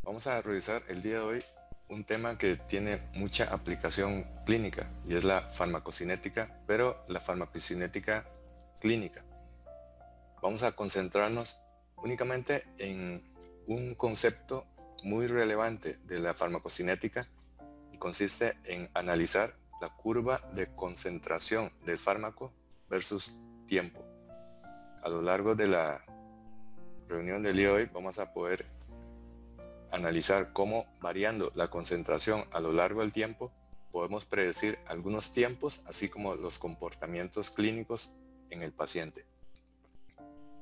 Vamos a revisar el día de hoy un tema que tiene mucha aplicación clínica y es la farmacocinética, pero la farmacocinética clínica. Vamos a concentrarnos únicamente en un concepto muy relevante de la farmacocinética y consiste en analizar la curva de concentración del fármaco versus tiempo. A lo largo de la reunión del día de hoy vamos a poder analizar cómo, variando la concentración a lo largo del tiempo, podemos predecir algunos tiempos, así como los comportamientos clínicos en el paciente.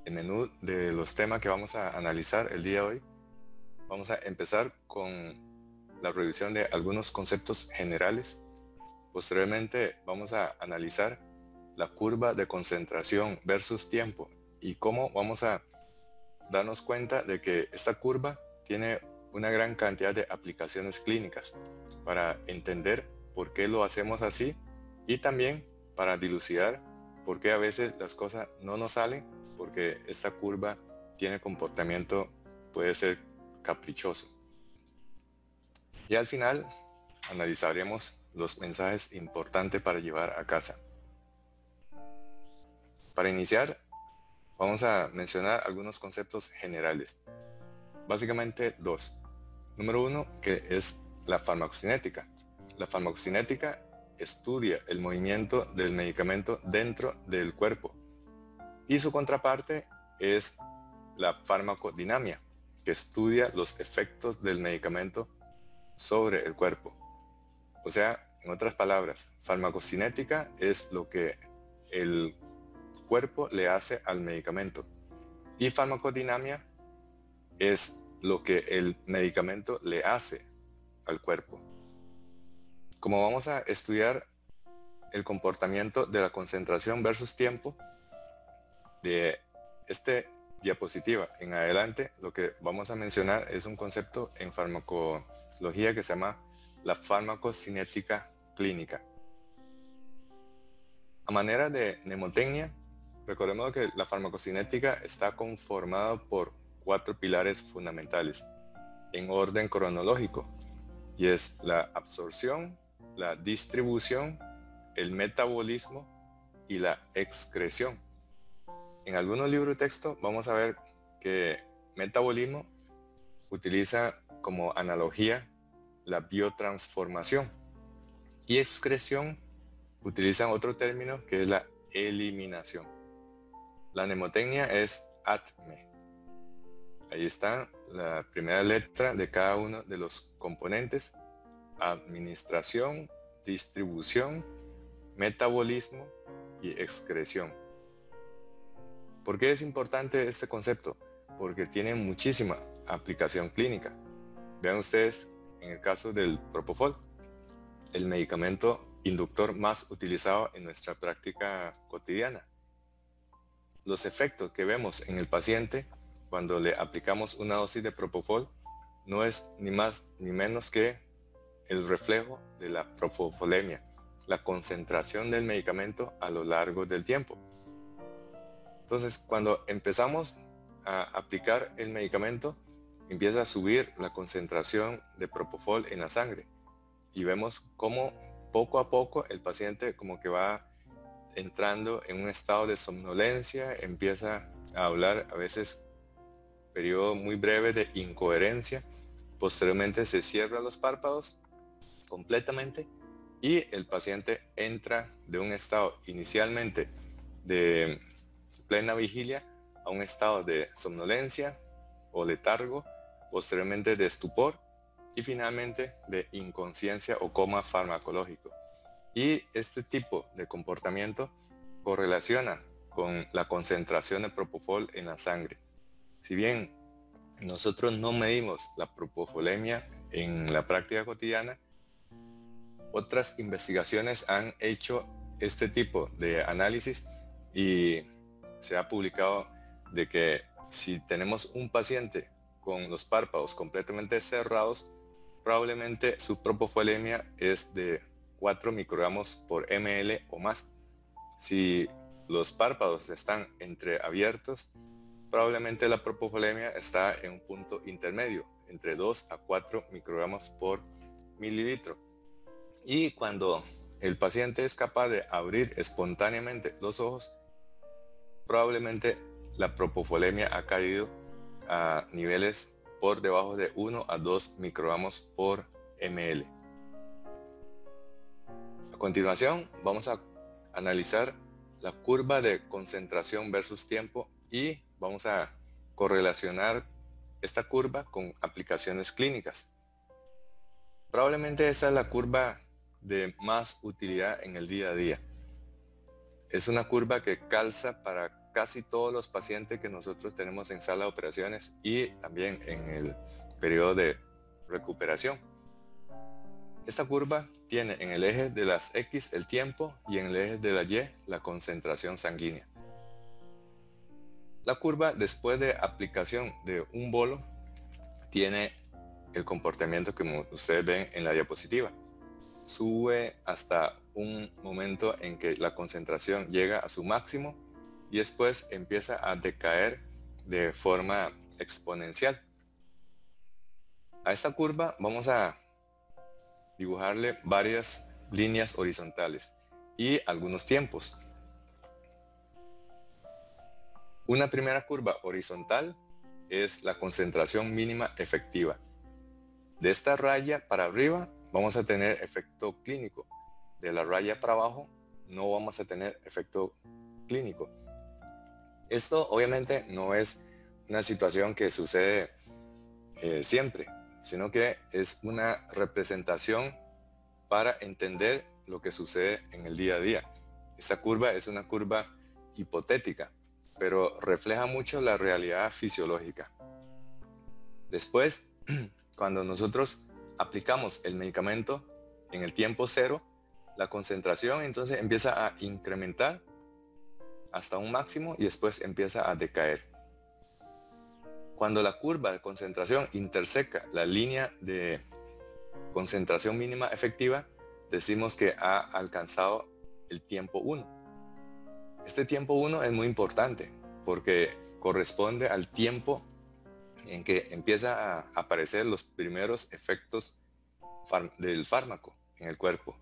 El menú de los temas que vamos a analizar el día de hoy, vamos a empezar con la revisión de algunos conceptos generales. Posteriormente vamos a analizar la curva de concentración versus tiempo y cómo vamos a darnos cuenta de que esta curva tiene una gran cantidad de aplicaciones clínicas para entender por qué lo hacemos así y también para dilucidar por qué a veces las cosas no nos salen, porque esta curva tiene comportamiento, puede ser caprichoso. Y al final analizaremos los mensajes importantes para llevar a casa. Para iniciar, vamos a mencionar algunos conceptos generales. Básicamente dos. Número uno, que es la farmacocinética. La farmacocinética estudia el movimiento del medicamento dentro del cuerpo. Y su contraparte es la farmacodinamia, que estudia los efectos del medicamento sobre el cuerpo. O sea, en otras palabras, farmacocinética es lo que el cuerpo le hace al medicamento. Y farmacodinamia es lo que el medicamento le hace al cuerpo. Como vamos a estudiar el comportamiento de la concentración versus tiempo, de este diapositiva en adelante, lo que vamos a mencionar es un concepto en farmacología que se llama la farmacocinética clínica. A manera de mnemotecnia, recordemos que la farmacocinética está conformada por 4 pilares fundamentales en orden cronológico, y es la absorción, la distribución, el metabolismo y la excreción. En algunos libros de texto vamos a ver que metabolismo utiliza como analogía la biotransformación y excreción utilizan otro término que es la eliminación. La mnemotecnia es ATME. Ahí está la primera letra de cada uno de los componentes: administración, distribución, metabolismo y excreción. ¿Por qué es importante este concepto? Porque tiene muchísima aplicación clínica. Vean ustedes, en el caso del Propofol, el medicamento inductor más utilizado en nuestra práctica cotidiana. Los efectos que vemos en el paciente cuando le aplicamos una dosis de Propofol no es ni más ni menos que el reflejo de la propofolemia, la concentración del medicamento a lo largo del tiempo. Entonces, cuando empezamos a aplicar el medicamento, empieza a subir la concentración de Propofol en la sangre y vemos cómo poco a poco el paciente como que va entrando en un estado de somnolencia, empieza a hablar a veces periodo muy breve de incoherencia, posteriormente se cierran los párpados completamente y el paciente entra de un estado inicialmente de plena vigilia a un estado de somnolencia o letargo, posteriormente de estupor y finalmente de inconsciencia o coma farmacológico. Y este tipo de comportamiento correlaciona con la concentración de Propofol en la sangre. Si bien nosotros no medimos la propofolemia en la práctica cotidiana, otras investigaciones han hecho este tipo de análisis y se ha publicado de que si tenemos un paciente con los párpados completamente cerrados, probablemente su propofolemia es de 4 microgramos por ml o más. Si los párpados están entreabiertos, probablemente la propofolemia está en un punto intermedio, entre 2 a 4 microgramos por mililitro. Y cuando el paciente es capaz de abrir espontáneamente los ojos, probablemente la propofolemia ha caído a niveles por debajo de 1 a 2 microgramos por ml. A continuación vamos a analizar la curva de concentración versus tiempo y vamos a correlacionar esta curva con aplicaciones clínicas. Probablemente esa es la curva de más utilidad en el día a día. Es una curva que calza para casi todos los pacientes que nosotros tenemos en sala de operaciones y también en el periodo de recuperación. Esta curva tiene en el eje de las X el tiempo y en el eje de la Y la concentración sanguínea. La curva después de aplicación de un bolo tiene el comportamiento que ustedes ven en la diapositiva. Sube hasta un momento en que la concentración llega a su máximo y después empieza a decaer de forma exponencial. A esta curva vamos a dibujarle varias líneas horizontales y algunos tiempos. Una primera curva horizontal es la concentración mínima efectiva. De esta raya para arriba vamos a tener efecto clínico. De la raya para abajo no vamos a tener efecto clínico. Esto obviamente no es una situación que sucede siempre, sino que es una representación para entender lo que sucede en el día a día. Esta curva es una curva hipotética, pero refleja mucho la realidad fisiológica. Después, cuando nosotros aplicamos el medicamento en el tiempo cero, la concentración entonces empieza a incrementar hasta un máximo y después empieza a decaer. Cuando la curva de concentración interseca la línea de concentración mínima efectiva, decimos que ha alcanzado el tiempo 1. Este tiempo 1 es muy importante porque corresponde al tiempo en que empieza a aparecer los primeros efectos del fármaco en el cuerpo.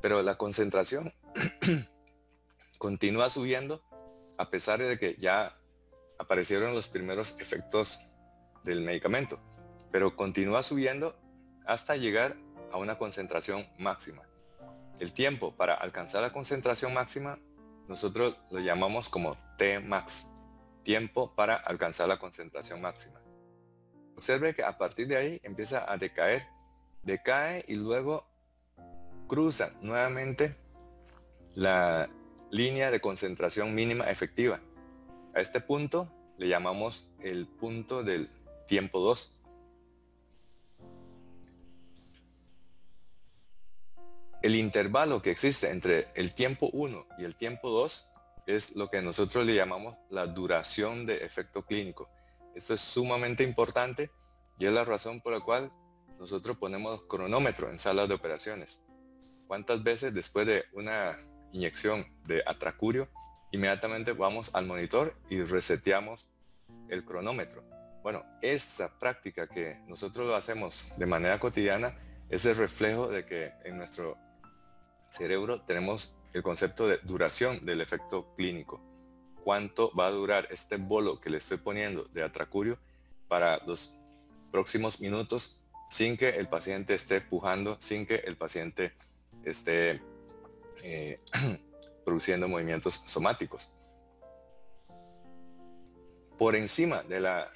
Pero la concentración continúa subiendo a pesar de que ya aparecieron los primeros efectos del medicamento, pero continúa subiendo hasta llegar a una concentración máxima. El tiempo para alcanzar la concentración máxima nosotros lo llamamos como Tmax, tiempo para alcanzar la concentración máxima. Observe que a partir de ahí empieza a decaer, decae y luego cruza nuevamente la línea de concentración mínima efectiva. A este punto le llamamos el punto del tiempo 2. El intervalo que existe entre el tiempo 1 y el tiempo 2 es lo que nosotros le llamamos la duración de efecto clínico. Esto es sumamente importante y es la razón por la cual nosotros ponemos cronómetro en salas de operaciones. ¿Cuántas veces después de una inyección de atracurio inmediatamente vamos al monitor y reseteamos el cronómetro? Bueno, esa práctica que nosotros lo hacemos de manera cotidiana es el reflejo de que en nuestro cerebro tenemos el concepto de duración del efecto clínico. ¿Cuánto va a durar este bolo que le estoy poniendo de atracurio para los próximos minutos sin que el paciente esté pujando, sin que el paciente esté produciendo movimientos somáticos? Por encima de la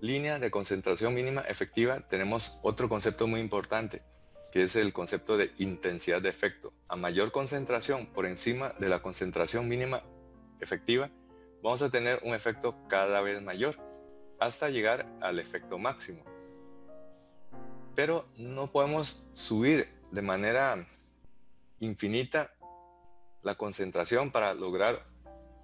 línea de concentración mínima efectiva tenemos otro concepto muy importante, que es el concepto de intensidad de efecto. A mayor concentración por encima de la concentración mínima efectiva, vamos a tener un efecto cada vez mayor hasta llegar al efecto máximo. Pero no podemos subir de manera infinita la concentración para lograr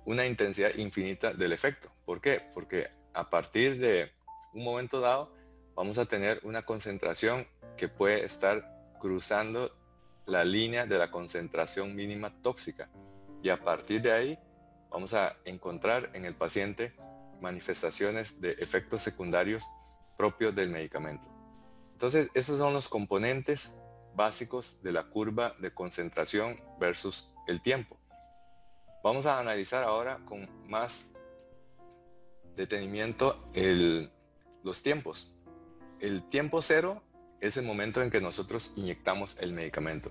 una intensidad infinita del efecto. ¿Por qué? Porque a partir de un momento dado vamos a tener una concentración que puede estar cruzando la línea de la concentración mínima tóxica y a partir de ahí vamos a encontrar en el paciente manifestaciones de efectos secundarios propios del medicamento. Entonces, esos son los componentes básicos de la curva de concentración versus el tiempo. Vamos a analizar ahora con más detenimiento los tiempos. El tiempo cero es el momento en que nosotros inyectamos el medicamento.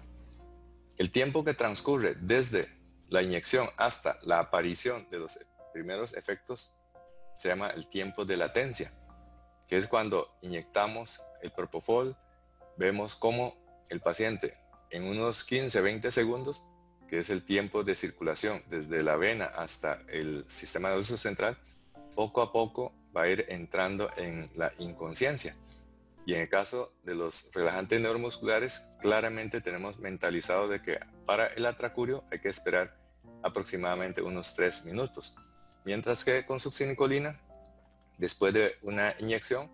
El tiempo que transcurre desde la inyección hasta la aparición de los primeros efectos se llama el tiempo de latencia, que es cuando inyectamos el propofol, vemos cómo el paciente en unos 15-20 segundos, que es el tiempo de circulación desde la vena hasta el sistema nervioso central, poco a poco va a ir entrando en la inconsciencia. Y en el caso de los relajantes neuromusculares, claramente tenemos mentalizado de que para el atracurio hay que esperar aproximadamente unos 3 minutos. Mientras que con succinicolina, después de una inyección,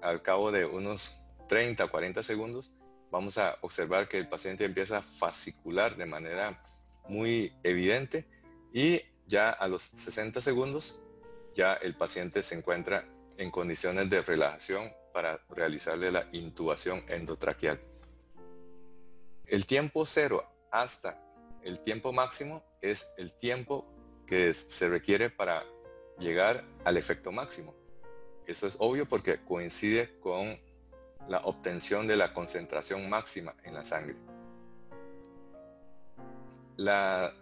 al cabo de unos 30-40 segundos, vamos a observar que el paciente empieza a fascicular de manera muy evidente y ya a los 60 segundos ya el paciente se encuentra en condiciones de relajación para realizarle la intubación endotraqueal. El tiempo cero hasta el tiempo máximo es el tiempo que se requiere para llegar al efecto máximo. Eso es obvio porque coincide con la obtención de la concentración máxima en la sangre. La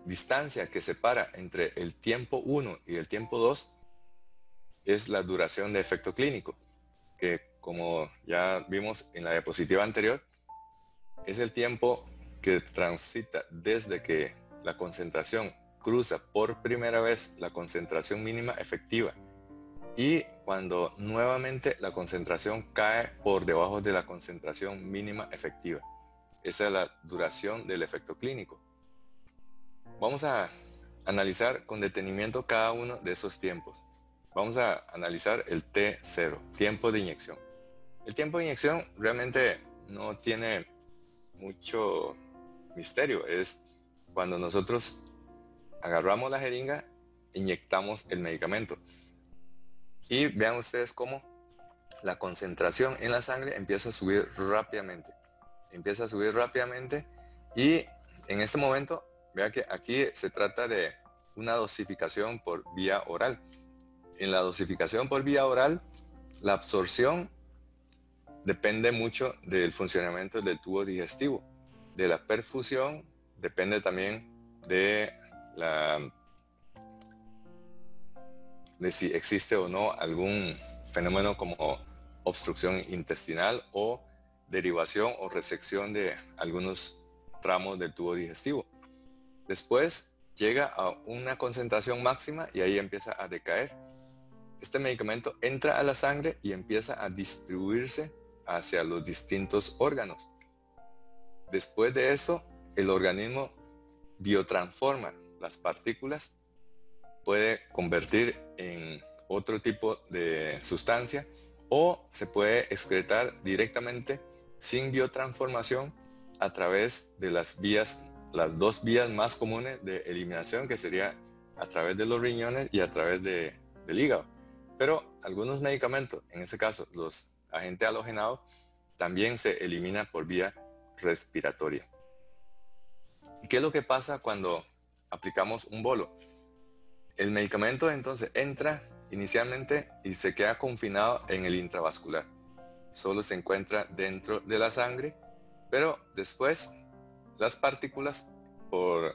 distancia que separa entre el tiempo 1 y el tiempo 2 es la duración de efecto clínico, que como ya vimos en la diapositiva anterior, es el tiempo que transita desde que la concentración cruza por primera vez la concentración mínima efectiva y cuando nuevamente la concentración cae por debajo de la concentración mínima efectiva. Esa es la duración del efecto clínico. Vamos a analizar con detenimiento cada uno de esos tiempos. Vamos a analizar el T0, tiempo de inyección. El tiempo de inyección realmente no tiene mucho misterio. Es cuando nosotros agarramos la jeringa, inyectamos el medicamento. Y vean ustedes cómo la concentración en la sangre empieza a subir rápidamente. Empieza a subir rápidamente y en este momento, vean que aquí se trata de una dosificación por vía oral. En la dosificación por vía oral, la absorción depende mucho del funcionamiento del tubo digestivo. De la perfusión depende también de si existe o no algún fenómeno como obstrucción intestinal o derivación o resección de algunos tramos del tubo digestivo. Después llega a una concentración máxima y ahí empieza a decaer. Este medicamento entra a la sangre y empieza a distribuirse hacia los distintos órganos. Después de eso, el organismo biotransforma las partículas, puede convertir en otro tipo de sustancia o se puede excretar directamente sin biotransformación a través de las dos vías más comunes de eliminación, que sería a través de los riñones y a través del hígado. Pero algunos medicamentos, en este caso los agentes halogenados, también se eliminan por vía respiratoria. ¿Y qué es lo que pasa cuando aplicamos un bolo? El medicamento entonces entra inicialmente y se queda confinado en el intravascular. Solo se encuentra dentro de la sangre, pero después las partículas, por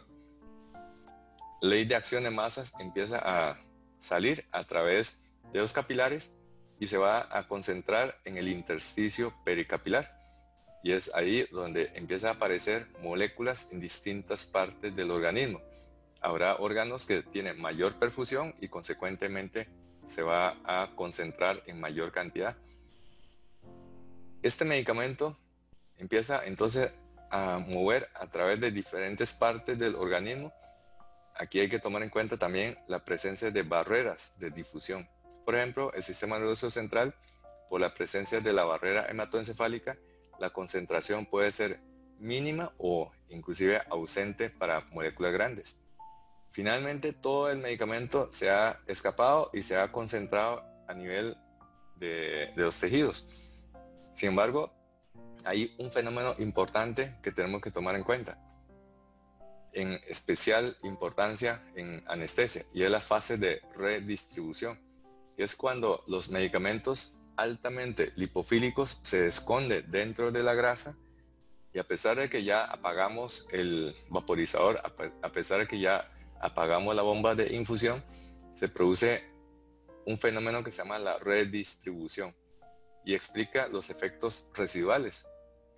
ley de acción de masas, empiezan a salir a través de los capilares y se va a concentrar en el intersticio pericapilar. Y es ahí donde empieza a aparecer moléculas en distintas partes del organismo. Habrá órganos que tienen mayor perfusión y consecuentemente se va a concentrar en mayor cantidad. Este medicamento empieza entonces a mover a través de diferentes partes del organismo. Aquí hay que tomar en cuenta también la presencia de barreras de difusión. Por ejemplo, el sistema nervioso central, por la presencia de la barrera hematoencefálica, la concentración puede ser mínima o inclusive ausente para moléculas grandes. Finalmente, todo el medicamento se ha escapado y se ha concentrado a nivel de los tejidos. Sin embargo, hay un fenómeno importante que tenemos que tomar en cuenta, en especial importancia en anestesia, y es la fase de redistribución, que es cuando los medicamentos altamente lipofílicos se esconden dentro de la grasa, y a pesar de que ya apagamos el vaporizador, a pesar de que ya apagamos la bomba de infusión, se produce un fenómeno que se llama la redistribución y explica los efectos residuales.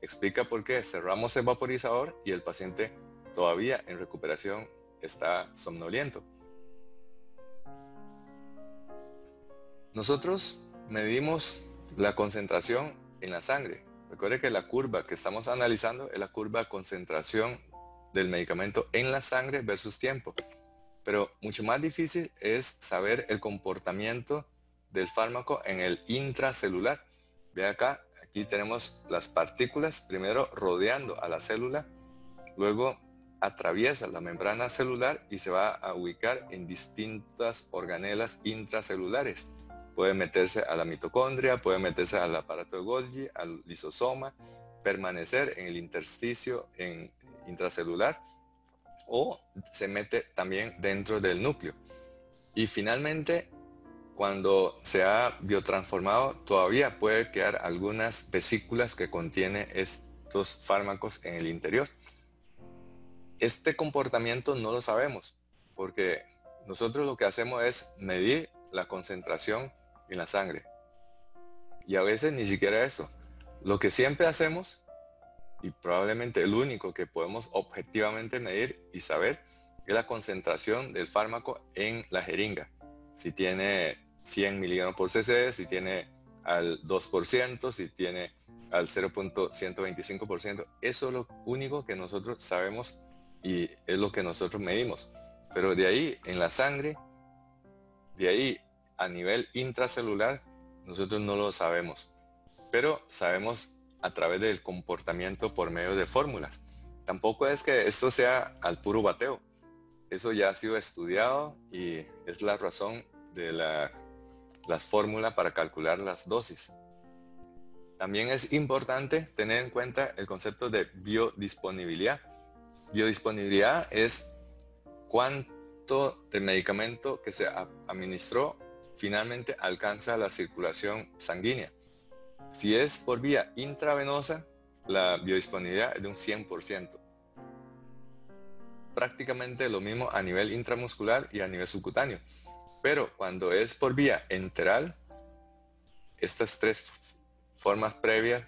Explica por qué cerramos el vaporizador y el paciente todavía en recuperación está somnoliento. Nosotros medimos la concentración en la sangre. Recuerde que la curva que estamos analizando es la curva de concentración del medicamento en la sangre versus tiempo. Pero mucho más difícil es saber el comportamiento del fármaco en el intracelular. Ve acá, aquí tenemos las partículas primero rodeando a la célula, luego atraviesa la membrana celular y se va a ubicar en distintas organelas intracelulares. Puede meterse a la mitocondria, puede meterse al aparato de Golgi, al lisosoma, permanecer en el intersticio intracelular, o se mete también dentro del núcleo. Y finalmente, cuando se ha biotransformado, todavía puede quedar algunas vesículas que contienen estos fármacos en el interior. Este comportamiento no lo sabemos, porque nosotros lo que hacemos es medir la concentración en la sangre. Y a veces ni siquiera eso. Lo que siempre hacemos, y probablemente el único que podemos objetivamente medir y saber, es la concentración del fármaco en la jeringa. Si tiene 100 miligramos por cc, si tiene al 2%, si tiene al 0.125%. Eso es lo único que nosotros sabemos y es lo que nosotros medimos. Pero de ahí en la sangre, de ahí a nivel intracelular, nosotros no lo sabemos. Pero sabemos a través del comportamiento por medio de fórmulas. Tampoco es que esto sea al puro bateo. Eso ya ha sido estudiado y es la razón de las fórmulas para calcular las dosis. También es importante tener en cuenta el concepto de biodisponibilidad. Biodisponibilidad es cuánto de medicamento que se administró finalmente alcanza la circulación sanguínea. Si es por vía intravenosa, la biodisponibilidad es de un 100%. Prácticamente lo mismo a nivel intramuscular y a nivel subcutáneo. Pero cuando es por vía enteral, estas tres formas previas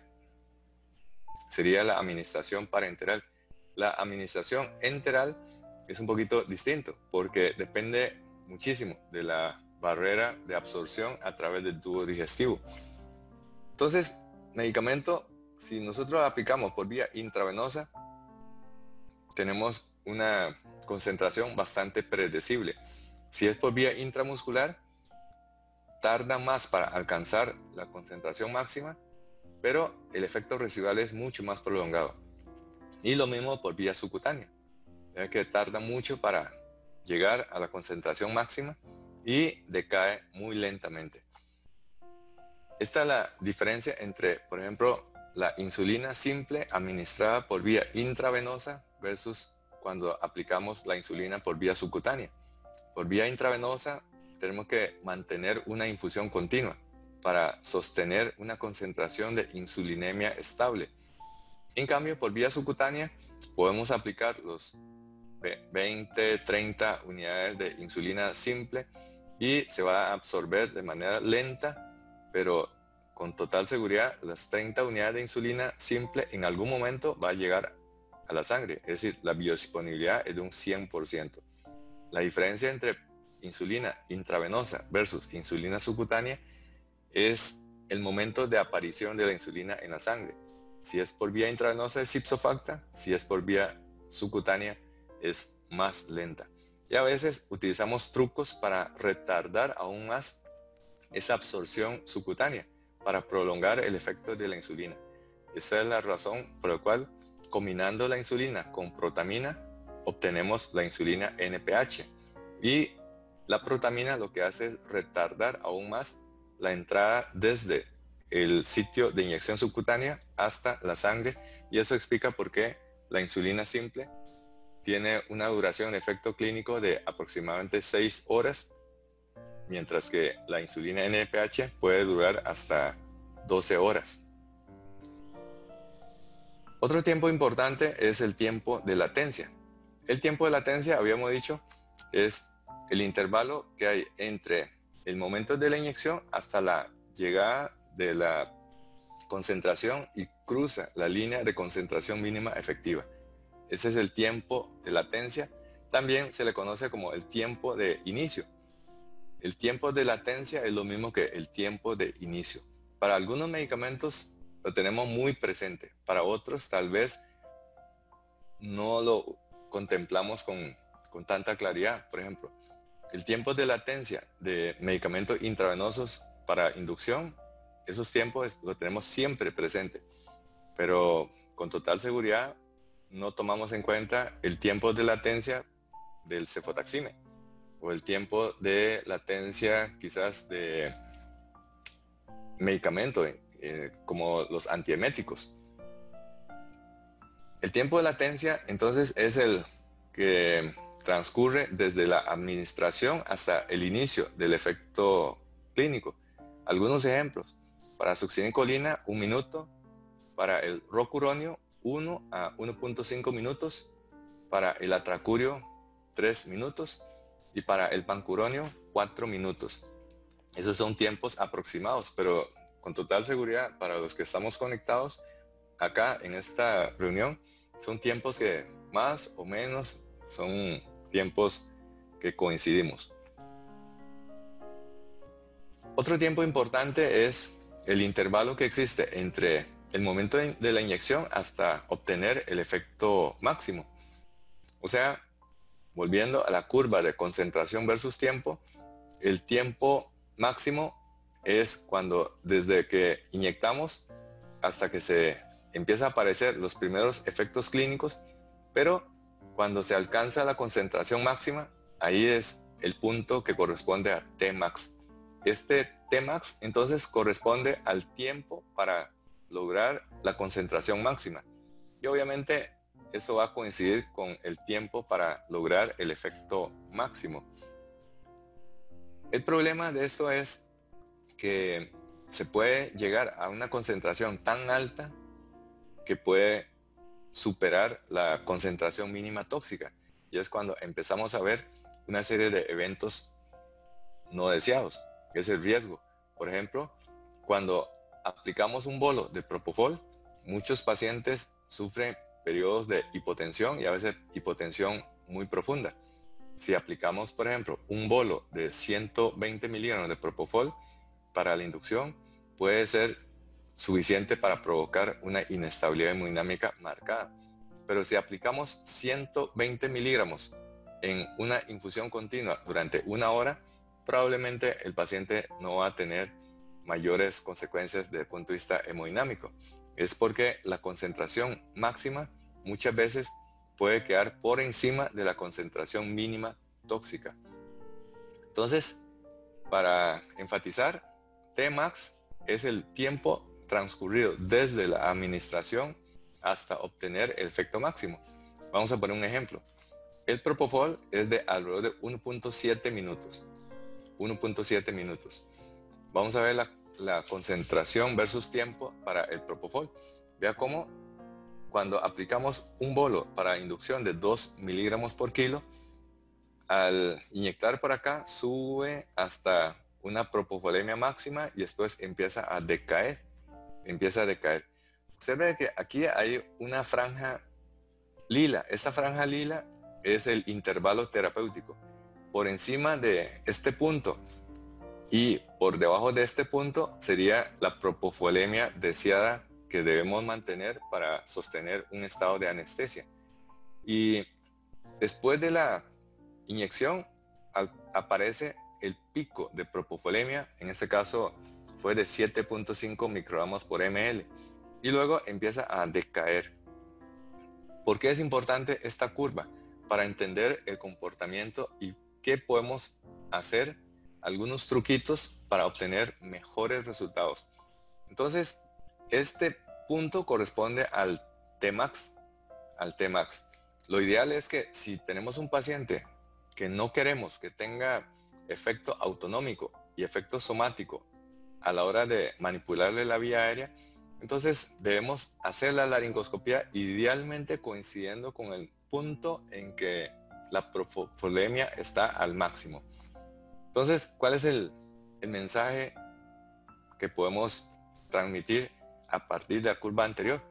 sería la administración parenteral. La administración enteral es un poquito distinto porque depende muchísimo de la barrera de absorción a través del tubo digestivo. Entonces, medicamento, si nosotros aplicamos por vía intravenosa, tenemos una concentración bastante predecible. Si es por vía intramuscular, tarda más para alcanzar la concentración máxima, pero el efecto residual es mucho más prolongado. Y lo mismo por vía subcutánea, ya que tarda mucho para llegar a la concentración máxima y decae muy lentamente. Esta es la diferencia entre, por ejemplo, la insulina simple administrada por vía intravenosa versus cuando aplicamos la insulina por vía subcutánea. Por vía intravenosa tenemos que mantener una infusión continua para sostener una concentración de insulinemia estable. En cambio, por vía subcutánea podemos aplicar los 20, 30 unidades de insulina simple y se va a absorber de manera lenta, pero con total seguridad las 30 unidades de insulina simple en algún momento va a llegar a la sangre. Es decir, la biodisponibilidad es de un 100%. La diferencia entre insulina intravenosa versus insulina subcutánea es el momento de aparición de la insulina en la sangre. Si es por vía intravenosa es ipso facto, si es por vía subcutánea es más lenta. Y a veces utilizamos trucos para retardar aún más esa absorción subcutánea, para prolongar el efecto de la insulina. Esa es la razón por la cual, combinando la insulina con protamina, obtenemos la insulina NPH. Y la protamina lo que hace es retardar aún más la entrada desde el sitio de inyección subcutánea hasta la sangre, y eso explica por qué la insulina simple tiene una duración de efecto clínico de aproximadamente 6 horas, mientras que la insulina NPH puede durar hasta 12 horas. Otro tiempo importante es el tiempo de latencia. El tiempo de latencia, habíamos dicho, es el intervalo que hay entre el momento de la inyección hasta la llegada de la concentración y cruza la línea de concentración mínima efectiva. Ese es el tiempo de latencia. También se le conoce como el tiempo de inicio. El tiempo de latencia es lo mismo que el tiempo de inicio. Para algunos medicamentos lo tenemos muy presente, para otros tal vez no lo contemplamos con tanta claridad. Por ejemplo, el tiempo de latencia de medicamentos intravenosos para inducción, esos tiempos los tenemos siempre presente, pero con total seguridad no tomamos en cuenta el tiempo de latencia del cefotaxime o el tiempo de latencia quizás de medicamentos como los antieméticos. El tiempo de latencia entonces es el que transcurre desde la administración hasta el inicio del efecto clínico. Algunos ejemplos: para succinilcolina 1 minuto, para el rocuronio 1 a 1.5 minutos, para el atracurio 3 minutos y para el pancuronio 4 minutos. Esos son tiempos aproximados, pero con total seguridad para los que estamos conectados acá en esta reunión, son tiempos que más o menos son tiempos que coincidimos. Otro tiempo importante es el intervalo que existe entre el momento de la inyección hasta obtener el efecto máximo. O sea, volviendo a la curva de concentración versus tiempo, el tiempo máximo es cuando desde que inyectamos hasta que se empieza a aparecer los primeros efectos clínicos, pero cuando se alcanza la concentración máxima, ahí es el punto que corresponde a Tmax. Este Tmax entonces corresponde al tiempo para lograr la concentración máxima. Y obviamente esto va a coincidir con el tiempo para lograr el efecto máximo. El problema de esto es que se puede llegar a una concentración tan alta que puede superar la concentración mínima tóxica, y es cuando empezamos a ver una serie de eventos no deseados, que es el riesgo. Por ejemplo, cuando aplicamos un bolo de propofol, muchos pacientes sufren periodos de hipotensión y a veces hipotensión muy profunda. Si aplicamos, por ejemplo, un bolo de 120 miligramos de propofol para la inducción, puede ser suficiente para provocar una inestabilidad hemodinámica marcada. Pero si aplicamos 120 miligramos en una infusión continua durante 1 hora, probablemente el paciente no va a tener mayores consecuencias desde el punto de vista hemodinámico. Es porque la concentración máxima muchas veces puede quedar por encima de la concentración mínima tóxica. Entonces, para enfatizar, Tmax es el tiempo transcurrido desde la administración hasta obtener el efecto máximo. Vamos a poner un ejemplo. El propofol es de alrededor de 1.7 minutos. 1.7 minutos. Vamos a ver la concentración versus tiempo para el propofol. Vea cómo cuando aplicamos un bolo para inducción de 2 miligramos por kilo, al inyectar por acá sube hasta una propofolemia máxima y después empieza a decaer. Observe que aquí hay una franja lila. Esta franja lila es el intervalo terapéutico. Por encima de este punto y por debajo de este punto sería la propofolemia deseada que debemos mantener para sostener un estado de anestesia. Y después de la inyección aparece el pico de propofolemia, en este caso fue de 7.5 microgramos por ml, y luego empieza a decaer. ¿Por qué es importante esta curva? Para entender el comportamiento y qué podemos hacer algunos truquitos para obtener mejores resultados. Entonces, este punto corresponde al Tmax. Lo ideal es que si tenemos un paciente que no queremos que tenga efecto autonómico y efecto somático a la hora de manipularle la vía aérea, entonces debemos hacer la laringoscopía idealmente coincidiendo con el punto en que la propofolemia está al máximo. Entonces, ¿cuál es el mensaje que podemos transmitir a partir de la curva anterior?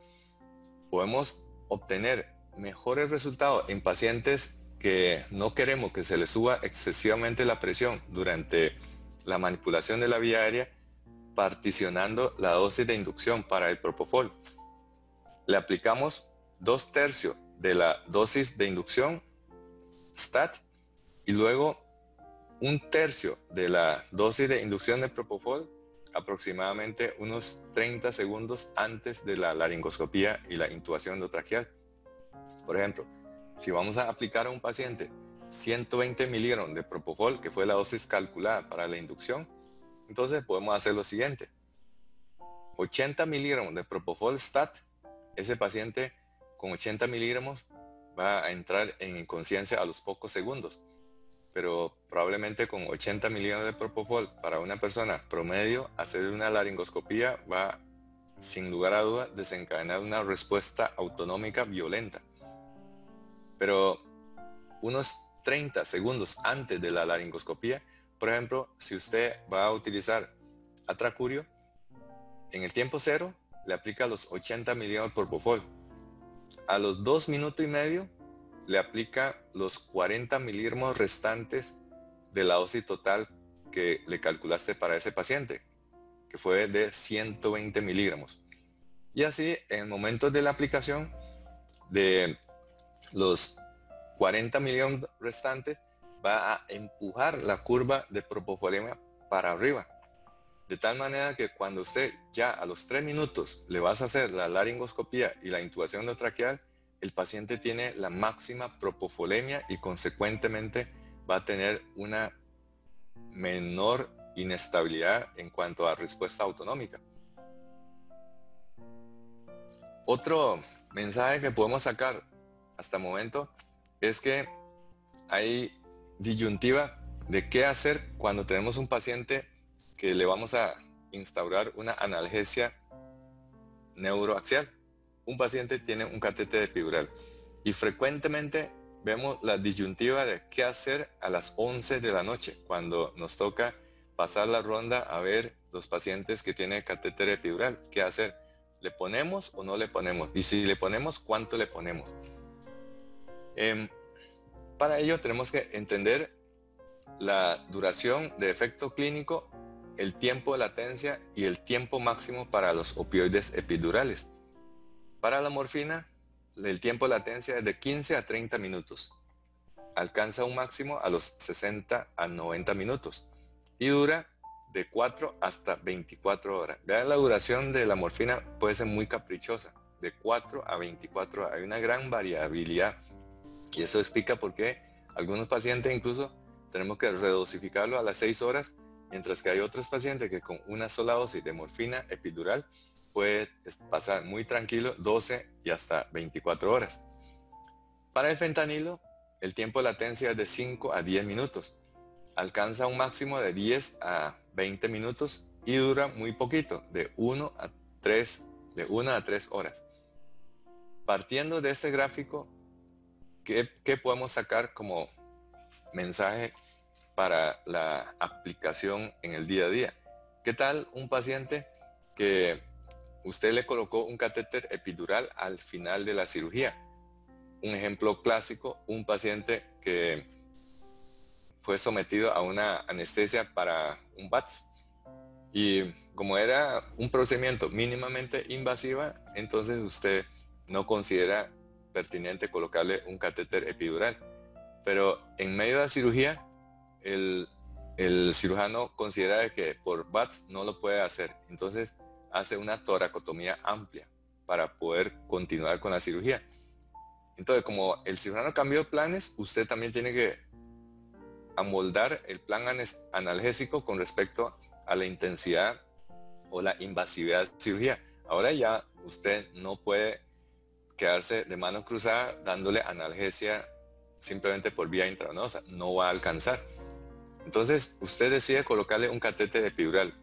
Podemos obtener mejores resultados en pacientes que no queremos que se les suba excesivamente la presión durante la manipulación de la vía aérea, particionando la dosis de inducción para el propofol. Le aplicamos 2/3 de la dosis de inducción STAT y luego 1/3 de la dosis de inducción de propofol aproximadamente unos 30 segundos antes de la laringoscopía y la intubación endotraqueal. Por ejemplo, si vamos a aplicar a un paciente 120 miligramos de propofol, que fue la dosis calculada para la inducción, entonces podemos hacer lo siguiente. 80 miligramos de propofol STAT, ese paciente con 80 miligramos va a entrar en inconsciencia a los pocos segundos. Pero probablemente con 80 miligramos de propofol para una persona promedio, hacer una laringoscopía va, sin lugar a duda, desencadenar una respuesta autonómica violenta. Pero unos 30 segundos antes de la laringoscopía, por ejemplo, si usted va a utilizar atracurio, en el tiempo cero le aplica los 80 miligramos de propofol. A los 2 minutos y medio le aplica los 40 miligramos restantes de la dosis total que le calculaste para ese paciente, que fue de 120 miligramos. Y así, en momentos de la aplicación de los 40 miligramos restantes, va a empujar la curva de propofolemia para arriba. De tal manera que cuando usted ya a los 3 minutos le vas a hacer la laringoscopía y la intubación endotraqueal, el paciente tiene la máxima propofolemia y consecuentemente va a tener una menor inestabilidad en cuanto a respuesta autonómica. Otro mensaje que podemos sacar hasta el momento es que hay disyuntiva de qué hacer cuando tenemos un paciente que le vamos a instaurar una analgesia neuroaxial. Un paciente tiene un catéter epidural y frecuentemente vemos la disyuntiva de qué hacer a las 11 de la noche cuando nos toca pasar la ronda a ver los pacientes que tienen catéter epidural. ¿Qué hacer? ¿Le ponemos o no le ponemos? Y si le ponemos, ¿cuánto le ponemos? Para ello tenemos que entender la duración de efecto clínico, el tiempo de latencia y el tiempo máximo para los opioides epidurales. Para la morfina, el tiempo de latencia es de 15 a 30 minutos. Alcanza un máximo a los 60 a 90 minutos y dura de 4 hasta 24 horas. Vean, la duración de la morfina puede ser muy caprichosa, de 4 a 24 horas. Hay una gran variabilidad y eso explica por qué algunos pacientes incluso tenemos que redosificarlo a las 6 horas, mientras que hay otros pacientes que con una sola dosis de morfina epidural puede pasar muy tranquilo 12 y hasta 24 horas. Para el fentanilo, el tiempo de latencia es de 5 a 10 minutos. Alcanza un máximo de 10 a 20 minutos y dura muy poquito, de 1 a 3 horas. Partiendo de este gráfico, ¿qué podemos sacar como mensaje para la aplicación en el día a día? ¿Qué tal un paciente que usted le colocó un catéter epidural al final de la cirugía? Un ejemplo clásico, un paciente que fue sometido a una anestesia para un VATS y como era un procedimiento mínimamente invasiva, entonces usted no considera pertinente colocarle un catéter epidural. Pero en medio de la cirugía, el cirujano considera que por VATS no lo puede hacer. Entonces hace una toracotomía amplia para poder continuar con la cirugía. Entonces, como el cirujano cambió planes, usted también tiene que amoldar el plan analgésico con respecto a la intensidad o la invasividad de cirugía. Ahora ya usted no puede quedarse de mano cruzada dándole analgesia simplemente por vía intravenosa, no va a alcanzar. Entonces usted decide colocarle un catéter epidural.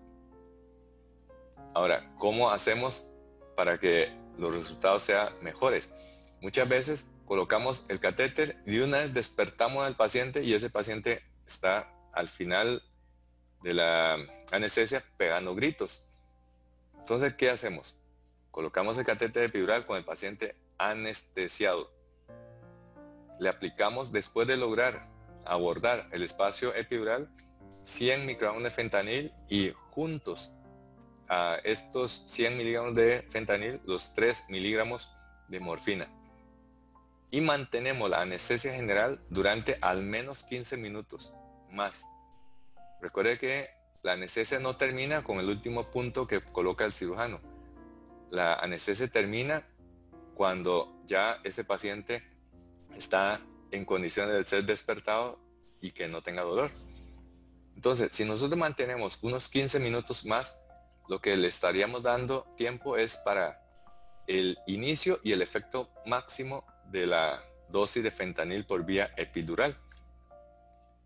Ahora, ¿cómo hacemos para que los resultados sean mejores? Muchas veces colocamos el catéter y de una vez despertamos al paciente y ese paciente está al final de la anestesia pegando gritos. Entonces, ¿qué hacemos? Colocamos el catéter epidural con el paciente anestesiado. Le aplicamos, después de lograr abordar el espacio epidural, 100 microgramos de fentanil y juntos a estos 100 miligramos de fentanil, los 3 miligramos de morfina. Y mantenemos la anestesia general durante al menos 15 minutos más. Recuerde que la anestesia no termina con el último punto que coloca el cirujano. La anestesia termina cuando ya ese paciente está en condiciones de ser despertado y que no tenga dolor. Entonces, si nosotros mantenemos unos 15 minutos más, lo que le estaríamos dando tiempo es para el inicio y el efecto máximo de la dosis de fentanil por vía epidural.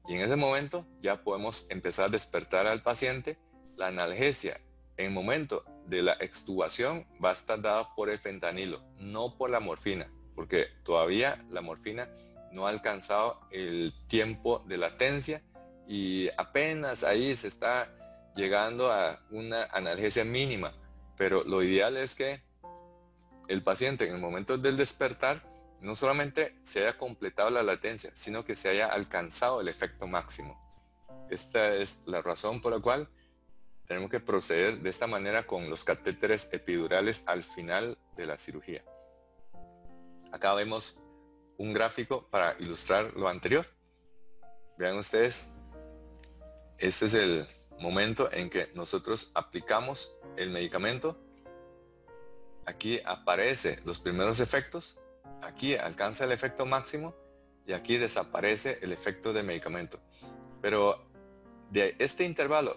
Y en ese momento ya podemos empezar a despertar al paciente. La analgesia en el momento de la extubación va a estar dada por el fentanilo, no por la morfina, porque todavía la morfina no ha alcanzado el tiempo de latencia y apenas ahí se está llegando a una analgesia mínima, pero lo ideal es que el paciente en el momento del despertar no solamente se haya completado la latencia, sino que se haya alcanzado el efecto máximo. Esta es la razón por la cual tenemos que proceder de esta manera con los catéteres epidurales al final de la cirugía. Acá vemos un gráfico para ilustrar lo anterior. Vean ustedes, este es el momento en que nosotros aplicamos el medicamento. Aquí aparece los primeros efectos, aquí alcanza el efecto máximo y aquí desaparece el efecto del medicamento. Pero de este intervalo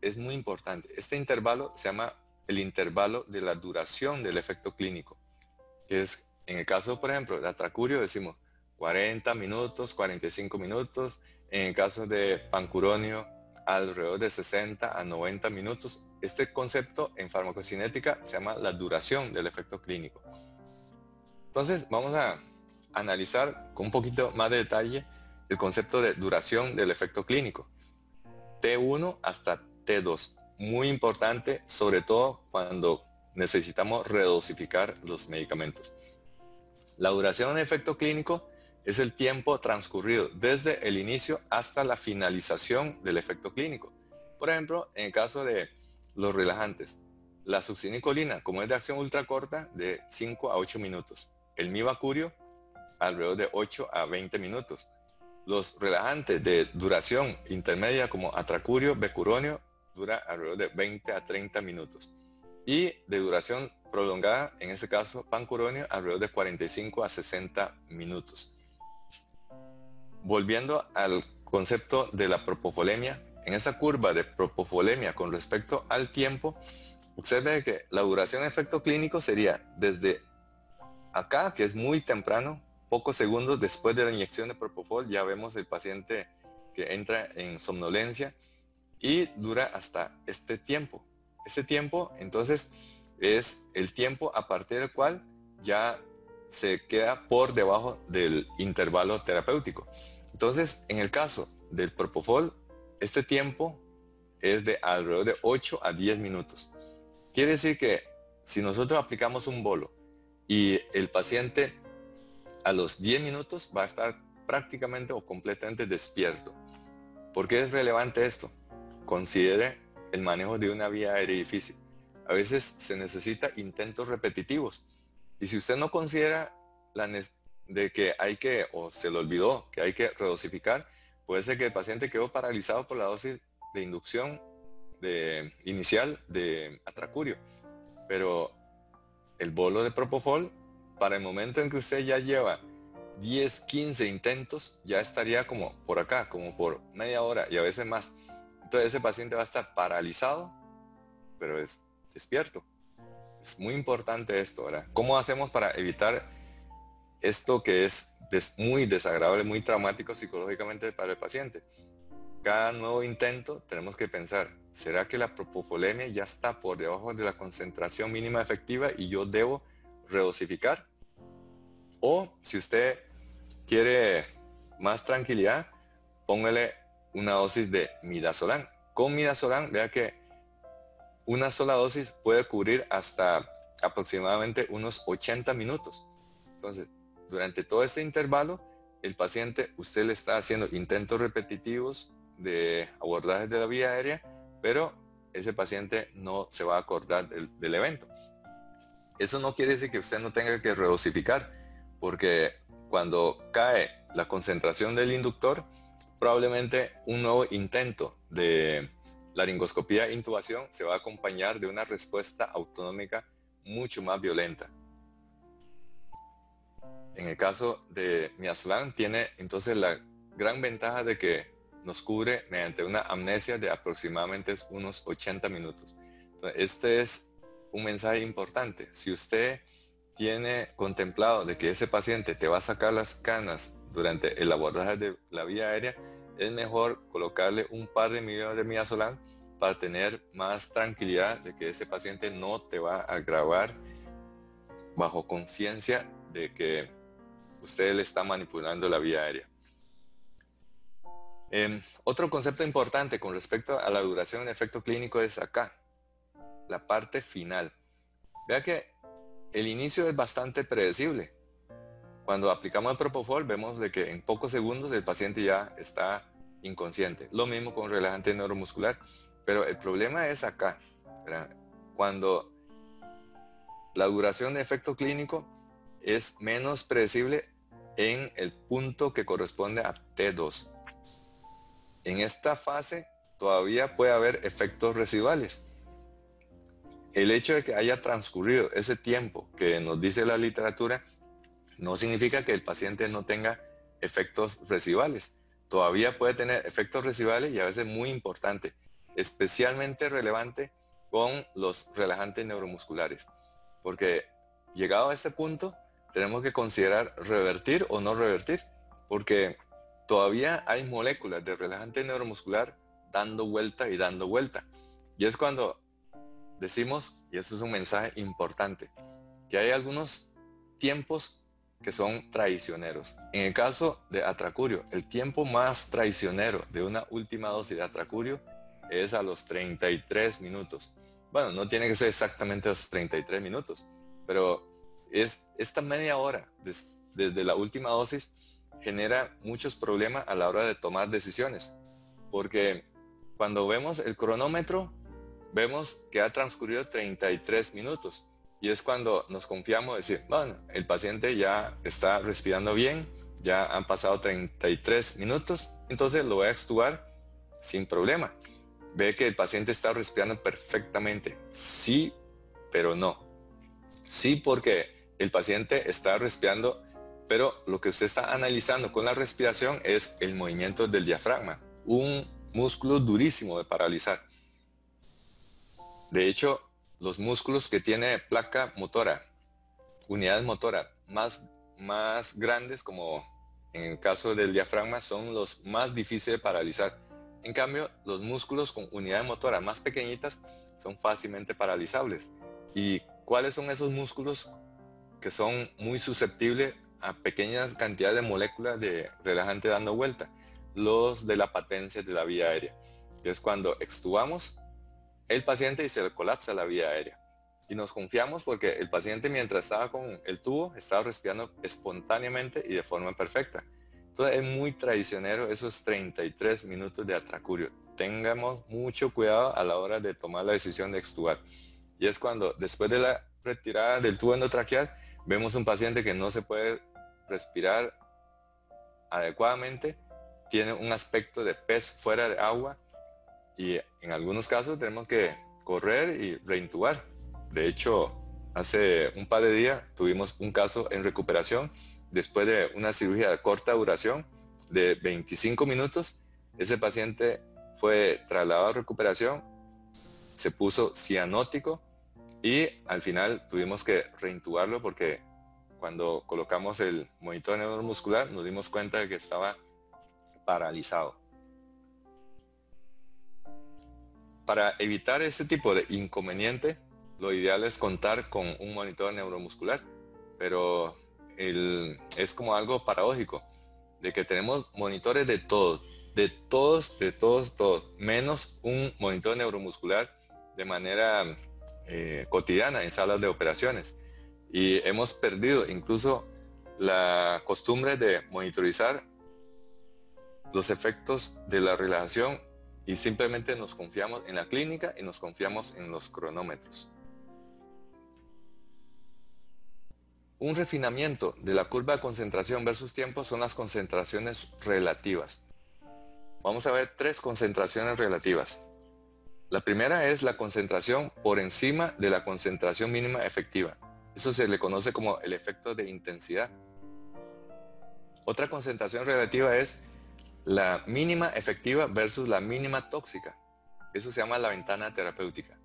es muy importante. Este intervalo se llama el intervalo de la duración del efecto clínico, que es, en el caso, por ejemplo, de atracurio decimos 40 minutos, 45 minutos. En el caso de pancuronio, alrededor de 60 a 90 minutos. Este concepto en farmacocinética se llama la duración del efecto clínico. Entonces vamos a analizar con un poquito más de detalle el concepto de duración del efecto clínico. T1 hasta T2. Muy importante, sobre todo cuando necesitamos redosificar los medicamentos. La duración del efecto clínico es el tiempo transcurrido desde el inicio hasta la finalización del efecto clínico. Por ejemplo, en el caso de los relajantes, la succinicolina, como es de acción ultracorta, de 5 a 8 minutos. El mibacurio, alrededor de 8 a 20 minutos. Los relajantes de duración intermedia, como atracurio, becuronio, dura alrededor de 20 a 30 minutos. Y de duración prolongada, en este caso, pancuronio, alrededor de 45 a 60 minutos. Volviendo al concepto de la propofolemia, en esa curva de propofolemia con respecto al tiempo, observe que la duración de efecto clínico sería desde acá, que es muy temprano, pocos segundos después de la inyección de propofol, ya vemos el paciente que entra en somnolencia y dura hasta este tiempo. Este tiempo, entonces, es el tiempo a partir del cual ya se queda por debajo del intervalo terapéutico. Entonces, en el caso del propofol, este tiempo es de alrededor de 8 a 10 minutos. Quiere decir que si nosotros aplicamos un bolo y el paciente a los 10 minutos va a estar prácticamente o completamente despierto. ¿Por qué es relevante esto? Considere el manejo de una vía aérea difícil. A veces se necesita intentos repetitivos. Y si usted no considera de que hay que, o se le olvidó que hay que redosificar, puede ser que el paciente quedó paralizado por la dosis de inducción inicial de atracurio. Pero el bolo de propofol, para el momento en que usted ya lleva 10, 15 intentos, ya estaría como por acá, como por media hora y a veces más. Entonces ese paciente va a estar paralizado, pero es despierto. Es muy importante esto, ¿verdad? ¿Cómo hacemos para evitar esto que es muy desagradable, muy traumático psicológicamente para el paciente? Cada nuevo intento tenemos que pensar, ¿será que la propofolemia ya está por debajo de la concentración mínima efectiva y yo debo redosificar? O si usted quiere más tranquilidad, póngale una dosis de midazolam. Con midazolam, vea que una sola dosis puede cubrir hasta aproximadamente unos 80 minutos. Entonces, durante todo este intervalo, el paciente, usted le está haciendo intentos repetitivos de abordaje de la vía aérea, pero ese paciente no se va a acordar del evento. Eso no quiere decir que usted no tenga que redosificar, porque cuando cae la concentración del inductor, probablemente un nuevo intento de laringoscopía e intubación se va a acompañar de una respuesta autonómica mucho más violenta. En el caso de midazolam tiene entonces la gran ventaja de que nos cubre mediante una amnesia de aproximadamente unos 80 minutos. Entonces, este es un mensaje importante. Si usted tiene contemplado de que ese paciente te va a sacar las canas durante el abordaje de la vía aérea, es mejor colocarle un par de millones de midazolam para tener más tranquilidad de que ese paciente no te va a agravar bajo conciencia de que usted le está manipulando la vía aérea. Otro concepto importante con respecto a la duración en efecto clínico es acá, la parte final. Vea que el inicio es bastante predecible. Cuando aplicamos el propofol vemos de que en pocos segundos el paciente ya está inconsciente. Lo mismo con relajante neuromuscular. Pero el problema es acá, ¿verdad? Cuando la duración de efecto clínico es menos predecible en el punto que corresponde a T2. En esta fase todavía puede haber efectos residuales. El hecho de que haya transcurrido ese tiempo que nos dice la literatura no significa que el paciente no tenga efectos residuales. Todavía puede tener efectos residuales y a veces muy importante, especialmente relevante con los relajantes neuromusculares. Porque llegado a este punto tenemos que considerar revertir o no revertir, porque todavía hay moléculas de relajante neuromuscular dando vuelta y dando vuelta. Y es cuando decimos, y eso es un mensaje importante, que hay algunos tiempos que son traicioneros. En el caso de atracurio, el tiempo más traicionero de una última dosis de atracurio es a los 33 minutos. Bueno, no tiene que ser exactamente los 33 minutos, pero esta media hora desde la última dosis genera muchos problemas a la hora de tomar decisiones, porque cuando vemos el cronómetro, vemos que ha transcurrido 33 minutos y es cuando nos confiamos decir, bueno, el paciente ya está respirando bien, ya han pasado 33 minutos, entonces lo voy a extubar sin problema. Ve que el paciente está respirando perfectamente. Sí, pero no. Sí, porque el paciente está respirando, pero lo que usted está analizando con la respiración es el movimiento del diafragma, un músculo durísimo de paralizar. De hecho, los músculos que tiene placa motora, unidades motoras más grandes, como en el caso del diafragma, son los más difíciles de paralizar. En cambio, los músculos con unidades motoras más pequeñitas son fácilmente paralizables. ¿Y cuáles son esos músculos que son muy susceptibles a pequeñas cantidades de moléculas de relajante dando vuelta? Los de la patencia de la vía aérea, que es cuando extubamos el paciente y se le colapsa la vía aérea. Y nos confiamos porque el paciente, mientras estaba con el tubo, estaba respirando espontáneamente y de forma perfecta. Entonces es muy traicionero esos 33 minutos de atracurio. Tengamos mucho cuidado a la hora de tomar la decisión de extubar. Y es cuando, después de la retirada del tubo endotraqueal, vemos un paciente que no se puede respirar adecuadamente, tiene un aspecto de pez fuera de agua y en algunos casos tenemos que correr y reintubar. De hecho, hace un par de días tuvimos un caso en recuperación después de una cirugía de corta duración de 25 minutos, ese paciente fue trasladado a recuperación, se puso cianótico y al final tuvimos que reintubarlo porque cuando colocamos el monitor neuromuscular nos dimos cuenta de que estaba paralizado. Para evitar ese tipo de inconveniente, lo ideal es contar con un monitor neuromuscular, pero es como algo paradójico, de que tenemos monitores de todos, menos un monitor neuromuscular de manera cotidiana en salas de operaciones. Y hemos perdido incluso la costumbre de monitorizar los efectos de la relajación y simplemente nos confiamos en la clínica y nos confiamos en los cronómetros. Un refinamiento de la curva de concentración versus tiempo son las concentraciones relativas. Vamos a ver 3 concentraciones relativas. La primera es la concentración por encima de la concentración mínima efectiva. Eso se le conoce como el efecto de intensidad. Otra concentración relativa es la mínima efectiva versus la mínima tóxica. Eso se llama la ventana terapéutica.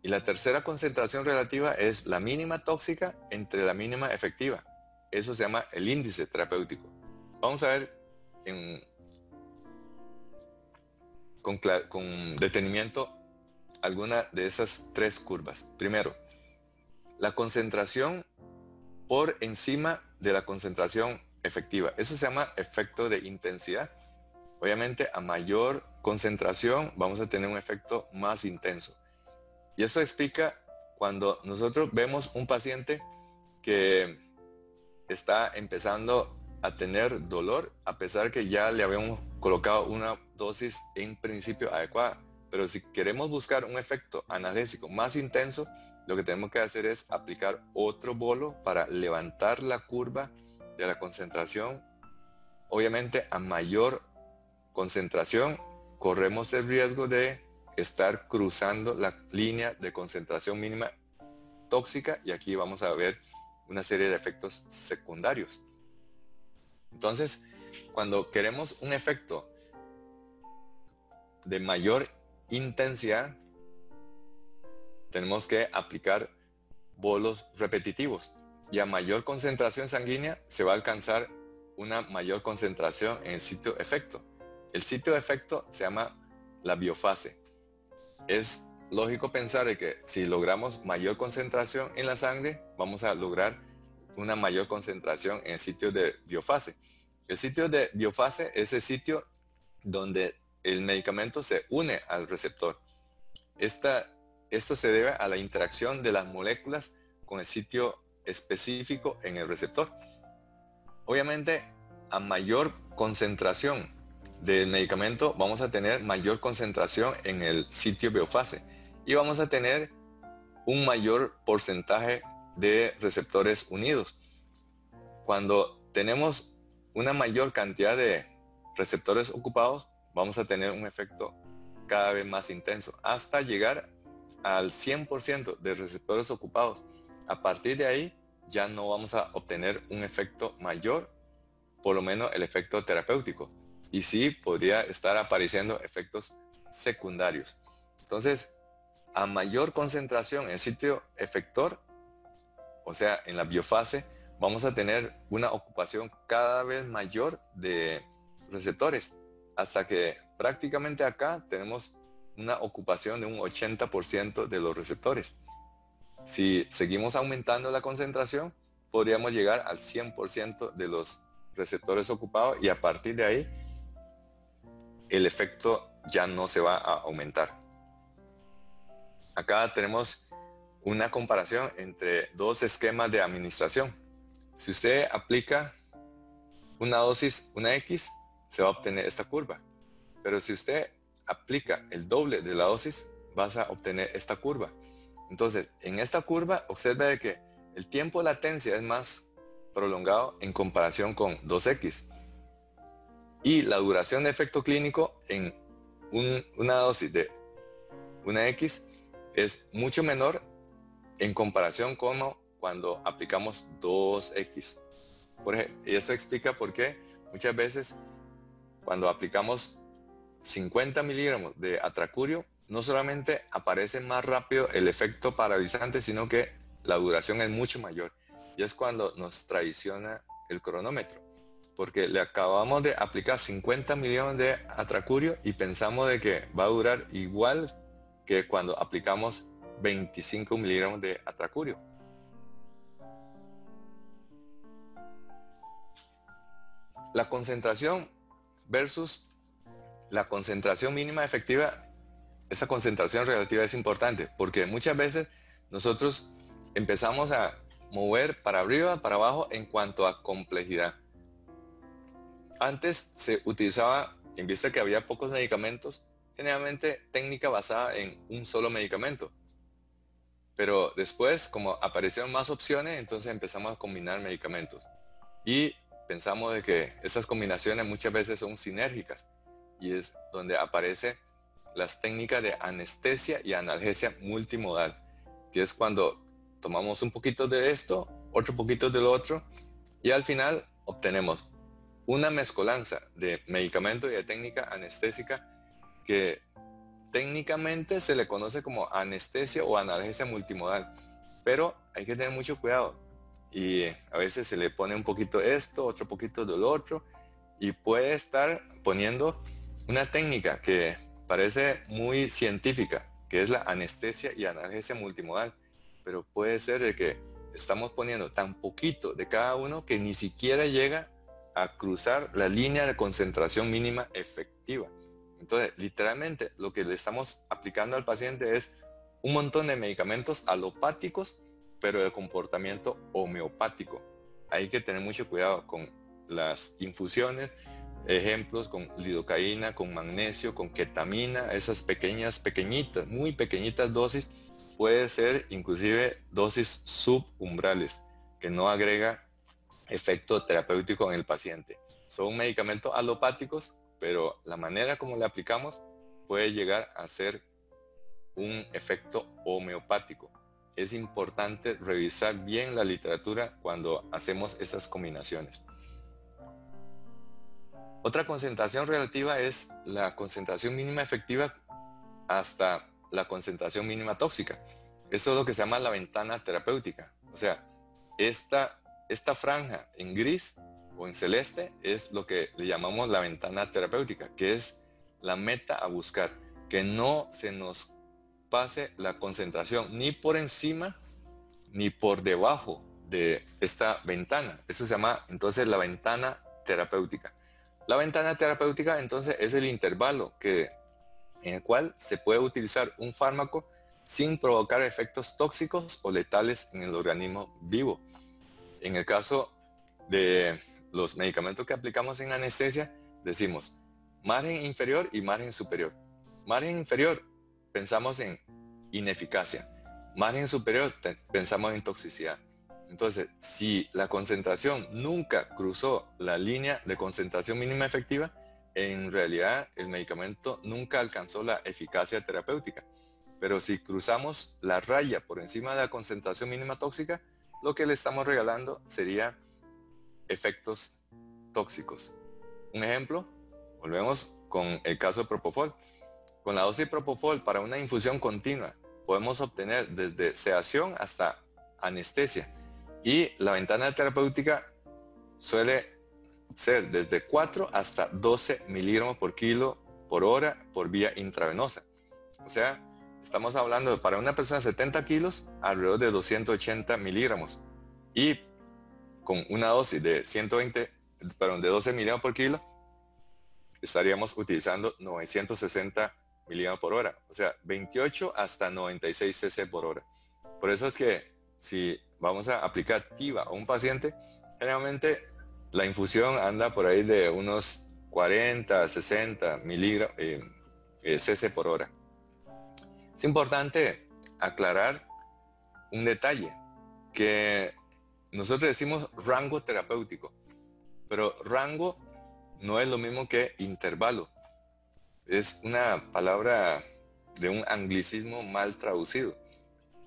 Y la tercera concentración relativa es la mínima tóxica entre la mínima efectiva. Eso se llama el índice terapéutico. Vamos a ver con detenimiento alguna de esas 3 curvas. Primero, la concentración por encima de la concentración efectiva. Eso se llama efecto de intensidad. Obviamente, a mayor concentración vamos a tener un efecto más intenso. Y eso explica cuando nosotros vemos un paciente que está empezando a tener dolor, a pesar que ya le habíamos colocado una dosis en principio adecuada. Pero si queremos buscar un efecto analgésico más intenso, lo que tenemos que hacer es aplicar otro bolo para levantar la curva de la concentración. Obviamente, a mayor concentración, corremos el riesgo de estar cruzando la línea de concentración mínima tóxica y aquí vamos a ver una serie de efectos secundarios. Entonces, cuando queremos un efecto de mayor intensidad, tenemos que aplicar bolos repetitivos y a mayor concentración sanguínea se va a alcanzar una mayor concentración en el sitio efecto. El sitio de efecto se llama la biofase. Es lógico pensar de que si logramos mayor concentración en la sangre, vamos a lograr una mayor concentración en el sitio de biofase. El sitio de biofase es el sitio donde el medicamento se une al receptor. Esto se debe a la interacción de las moléculas con el sitio específico en el receptor. Obviamente, a mayor concentración del medicamento vamos a tener mayor concentración en el sitio biofase y vamos a tener un mayor porcentaje de receptores unidos. Cuando tenemos una mayor cantidad de receptores ocupados, vamos a tener un efecto cada vez más intenso hasta llegar al 100% de receptores ocupados. A partir de ahí ya no vamos a obtener un efecto mayor, por lo menos el efecto terapéutico. Y sí podría estar apareciendo efectos secundarios. Entonces, a mayor concentración en el sitio efector, o sea, en la biofase, vamos a tener una ocupación cada vez mayor de receptores, hasta que prácticamente acá tenemos una ocupación de un 80% de los receptores. Si seguimos aumentando la concentración, podríamos llegar al 100% de los receptores ocupados y a partir de ahí el efecto ya no se va a aumentar. Acá tenemos una comparación entre 2 esquemas de administración. Si usted aplica una dosis, una X, se va a obtener esta curva. Pero si usted aplica el doble de la dosis, vas a obtener esta curva. Entonces, en esta curva, observa de que el tiempo de latencia es más prolongado en comparación con 2X. Y la duración de efecto clínico en una dosis de una X es mucho menor en comparación con cuando aplicamos 2X. Y eso explica por qué muchas veces cuando aplicamos 50 miligramos de atracurio, no solamente aparece más rápido el efecto paralizante, sino que la duración es mucho mayor. Y es cuando nos traiciona el cronómetro, porque le acabamos de aplicar 50 miligramos de atracurio y pensamos de que va a durar igual que cuando aplicamos 25 miligramos de atracurio. La concentración versus la concentración mínima efectiva, esa concentración relativa es importante porque muchas veces nosotros empezamos a mover para arriba, para abajo en cuanto a complejidad. Antes se utilizaba, en vista que había pocos medicamentos, generalmente técnica basada en un solo medicamento. Pero después, como aparecieron más opciones, entonces empezamos a combinar medicamentos. Y pensamos de que esas combinaciones muchas veces son sinérgicas. Y es donde aparecen las técnicas de anestesia y analgesia multimodal, que es cuando tomamos un poquito de esto, otro poquito del otro, y al final obtenemos una mezcolanza de medicamento y de técnica anestésica que técnicamente se le conoce como anestesia o analgesia multimodal, pero hay que tener mucho cuidado y a veces se le pone un poquito esto, otro poquito del otro, y puede estar poniendo una técnica que parece muy científica, que es la anestesia y analgesia multimodal, pero puede ser de que estamos poniendo tan poquito de cada uno que ni siquiera llega a cruzar la línea de concentración mínima efectiva. Entonces, literalmente, lo que le estamos aplicando al paciente es un montón de medicamentos alopáticos, pero de comportamiento homeopático. Hay que tener mucho cuidado con las infusiones, ejemplos con lidocaína, con magnesio, con ketamina, esas pequeñitas, muy pequeñitas dosis, puede ser inclusive dosis subumbrales, que no agrega efecto terapéutico en el paciente. Son medicamentos alopáticos, pero la manera como le aplicamos puede llegar a ser un efecto homeopático. Es importante revisar bien la literatura cuando hacemos esas combinaciones. Otra concentración relativa es la concentración mínima efectiva hasta la concentración mínima tóxica. Eso es lo que se llama la ventana terapéutica. O sea, esta franja en gris o en celeste es lo que le llamamos la ventana terapéutica, que es la meta a buscar, que no se nos pase la concentración ni por encima ni por debajo de esta ventana. Eso se llama entonces la ventana terapéutica. La ventana terapéutica entonces es el intervalo en el cual se puede utilizar un fármaco sin provocar efectos tóxicos o letales en el organismo vivo. En el caso de los medicamentos que aplicamos en anestesia, decimos margen inferior y margen superior. Margen inferior, pensamos en ineficacia. Margen superior, pensamos en toxicidad. Entonces, si la concentración nunca cruzó la línea de concentración mínima efectiva, en realidad el medicamento nunca alcanzó la eficacia terapéutica. Pero si cruzamos la raya por encima de la concentración mínima tóxica, lo que le estamos regalando sería efectos tóxicos. Un ejemplo, volvemos con el caso de Propofol. Con la dosis de Propofol para una infusión continua, podemos obtener desde sedación hasta anestesia. Y la ventana terapéutica suele ser desde 4 hasta 12 miligramos por kilo por hora por vía intravenosa. O sea, estamos hablando de para una persona de 70 kilos, alrededor de 280 miligramos. Y con una dosis de 12 miligramos por kilo, estaríamos utilizando 960 miligramos por hora. O sea, 28 hasta 96 cc por hora. Por eso es que si vamos a aplicar TIVA a un paciente, generalmente la infusión anda por ahí de unos 40, 60 miligramos cc por hora. Es importante aclarar un detalle, que nosotros decimos rango terapéutico, pero rango no es lo mismo que intervalo. Es una palabra de un anglicismo mal traducido,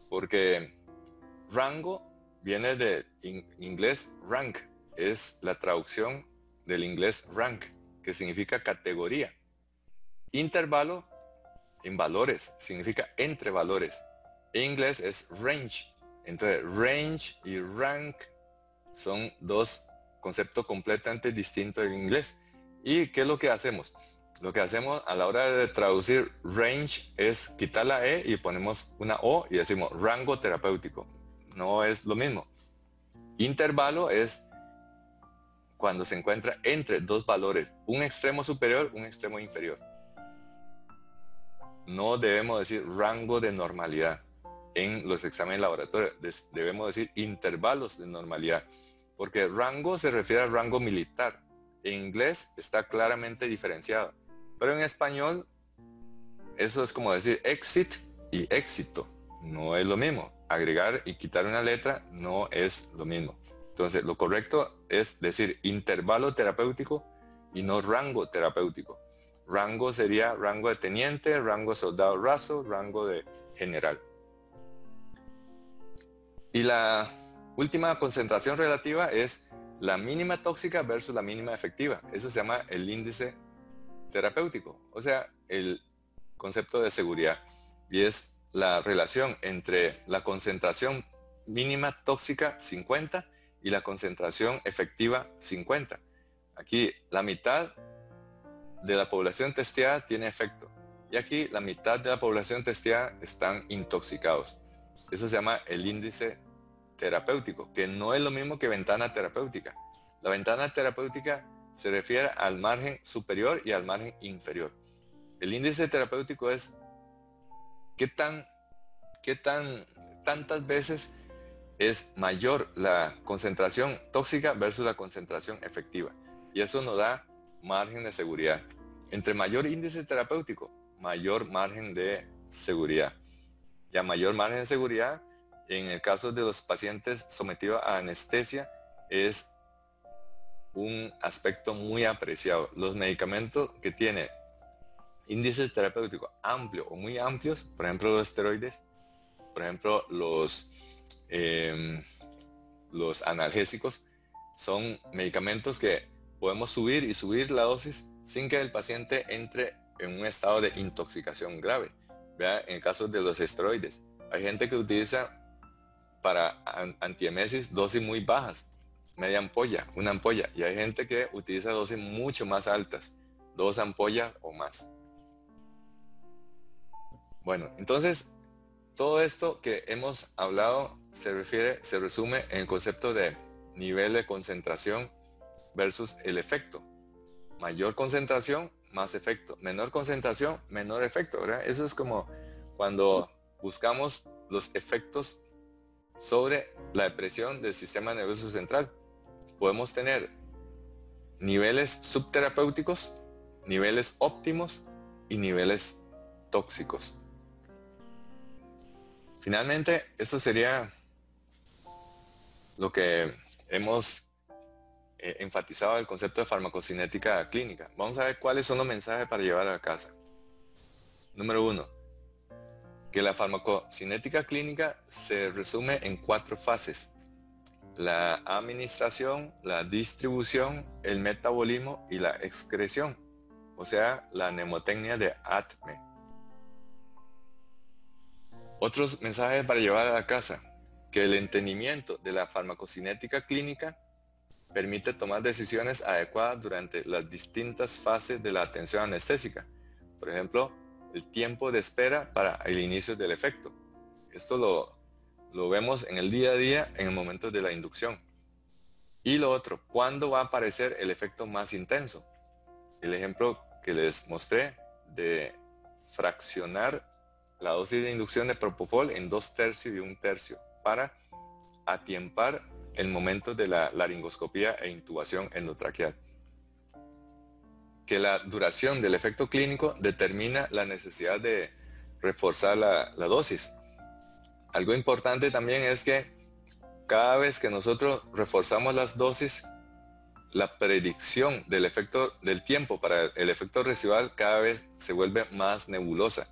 porque rango viene de inglés rank, es la traducción del inglés rank, que significa categoría. Intervalo en valores, significa entre valores. En inglés es range. Entonces, range y rank son dos conceptos completamente distintos en inglés. ¿Y qué es lo que hacemos? Lo que hacemos a la hora de traducir range es quitar la E y ponemos una O y decimos rango terapéutico. No es lo mismo. Intervalo es cuando se encuentra entre dos valores, un extremo superior, un extremo inferior. No debemos decir rango de normalidad. En los exámenes laboratorios debemos decir intervalos de normalidad, porque rango se refiere al rango militar. En inglés está claramente diferenciado, pero en español eso es como decir exit y éxito. No es lo mismo. Agregar y quitar una letra no es lo mismo. Entonces, lo correcto es decir intervalo terapéutico y no rango terapéutico. Rango sería rango de teniente, rango de soldado raso, rango de general. Y la última concentración relativa es la mínima tóxica versus la mínima efectiva. Eso se llama el índice terapéutico, o sea, el concepto de seguridad. Y es la relación entre la concentración mínima tóxica 50 y la concentración efectiva 50. Aquí la mitad de la población testeada tiene efecto y aquí la mitad de la población testeada están intoxicados. Eso se llama el índice terapéutico, que no es lo mismo que ventana terapéutica. La ventana terapéutica se refiere al margen superior y al margen inferior. El índice terapéutico es tantas veces es mayor la concentración tóxica versus la concentración efectiva. Y eso nos da margen de seguridad. Entre mayor índice terapéutico, mayor margen de seguridad. Y a mayor margen de seguridad, en el caso de los pacientes sometidos a anestesia, es un aspecto muy apreciado. Los medicamentos que tienen índices terapéuticos amplios o muy amplios, por ejemplo los esteroides, por ejemplo los analgésicos, son medicamentos que podemos subir y subir la dosis sin que el paciente entre en un estado de intoxicación grave. ¿Vea? En el caso de los esteroides, hay gente que utiliza para antiemesis dosis muy bajas, media ampolla, una ampolla, y hay gente que utiliza dosis mucho más altas, 2 ampollas o más. Bueno, entonces todo esto que hemos hablado se resume en el concepto de nivel de concentración versus el efecto. Mayor concentración, más efecto. Menor concentración, menor efecto, ¿verdad? Eso es como cuando buscamos los efectos sobre la depresión del sistema nervioso central. Podemos tener niveles subterapéuticos, niveles óptimos y niveles tóxicos. Finalmente, eso sería lo que hemos enfatizado el concepto de farmacocinética clínica. Vamos a ver cuáles son los mensajes para llevar a la casa. Número 1, que la farmacocinética clínica se resume en 4 fases: la administración, la distribución, el metabolismo y la excreción, o sea, la mnemotecnia de ATME. Otros mensajes para llevar a la casa: que el entendimiento de la farmacocinética clínica permite tomar decisiones adecuadas durante las distintas fases de la atención anestésica. Por ejemplo, el tiempo de espera para el inicio del efecto. Esto lo vemos en el día a día en el momento de la inducción. Y lo otro, ¿cuándo va a aparecer el efecto más intenso? El ejemplo que les mostré de fraccionar la dosis de inducción de propofol en 2/3 y 1/3 para atiempar el momento de la laringoscopía e intubación endotraqueal. Que la duración del efecto clínico determina la necesidad de reforzar la dosis. Algo importante también es que cada vez que nosotros reforzamos las dosis, la predicción del efecto del tiempo para el efecto residual cada vez se vuelve más nebulosa.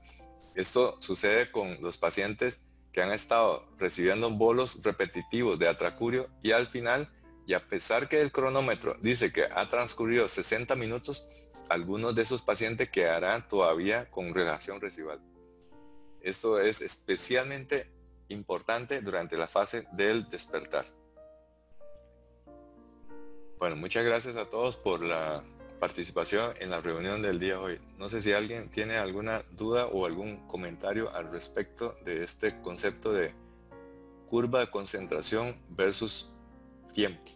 Esto sucede con los pacientes que han estado recibiendo bolos repetitivos de atracurio y al final Y a pesar que el cronómetro dice que ha transcurrido 60 minutos, algunos de esos pacientes quedarán todavía con relajación residual. Esto es especialmente importante durante la fase del despertar. Bueno, muchas gracias a todos por la participación en la reunión del día de hoy. No sé si alguien tiene alguna duda o algún comentario al respecto de este concepto de curva de concentración versus tiempo.